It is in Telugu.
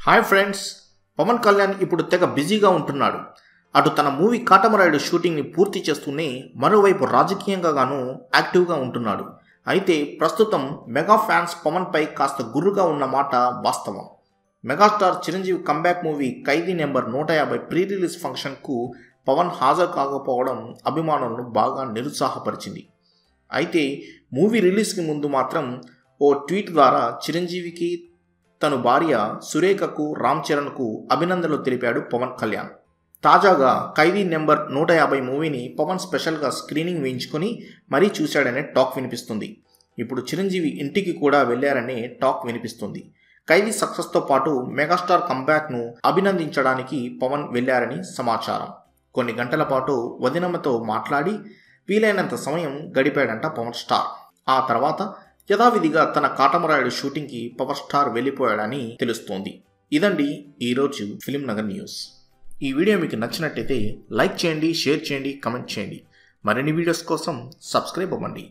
హాయ్ ఫ్రెండ్స్, పవన్ కళ్యాణ్ ఇప్పుడు తెగ బిజీగా ఉంటున్నాడు. అటు తన మూవీ కాటమరాయుడు షూటింగ్ని పూర్తి చేస్తూనే మరోవైపు రాజకీయంగా గాను యాక్టివ్గా ఉంటున్నాడు. అయితే ప్రస్తుతం మెగా ఫ్యాన్స్ పవన్ పై కాస్త గుర్రుగా ఉన్న మాట వాస్తవం. మెగాస్టార్ చిరంజీవి కంబ్యాక్ మూవీ ఖైదీ నెంబర్ 150 ప్రీ రిలీజ్ ఫంక్షన్కు పవన్ హాజరు కాకపోవడం అభిమానులను బాగా నిరుత్సాహపరిచింది. అయితే మూవీ రిలీజ్కి ముందు మాత్రం ఓ ట్వీట్ ద్వారా చిరంజీవికి, తన భార్య సురేఖకు, రామ్ చరణ్కు అభినందనలు తెలిపాడు పవన్ కళ్యాణ్. తాజాగా ఖైదీ నెంబర్ 150 మూవీని పవన్ స్పెషల్గా స్క్రీనింగ్ వేయించుకొని మరీ చూశాడనే టాక్ వినిపిస్తుంది. ఇప్పుడు చిరంజీవి ఇంటికి కూడా వెళ్లారనే టాక్ వినిపిస్తుంది. ఖైదీ సక్సెస్తో పాటు మెగాస్టార్ కంబ్యాక్ను అభినందించడానికి పవన్ వెళ్లారని సమాచారం. కొన్ని గంటల పాటు వదినమ్మతో మాట్లాడి వీలైనంత సమయం గడిపాడంట పవన్ స్టార్. ఆ తర్వాత యథావిధిగా తన కాటమరాయుడు షూటింగ్కి పవర్ స్టార్ వెళ్ళిపోయాడని తెలుస్తోంది. ఇదండి ఈరోజు ఫిలిం నగర్ న్యూస్. ఈ వీడియో మీకు నచ్చినట్టయితే లైక్ చేయండి, షేర్ చేయండి, కమెంట్ చేయండి. మరిన్ని వీడియోస్ కోసం సబ్స్క్రైబ్ అవ్వండి.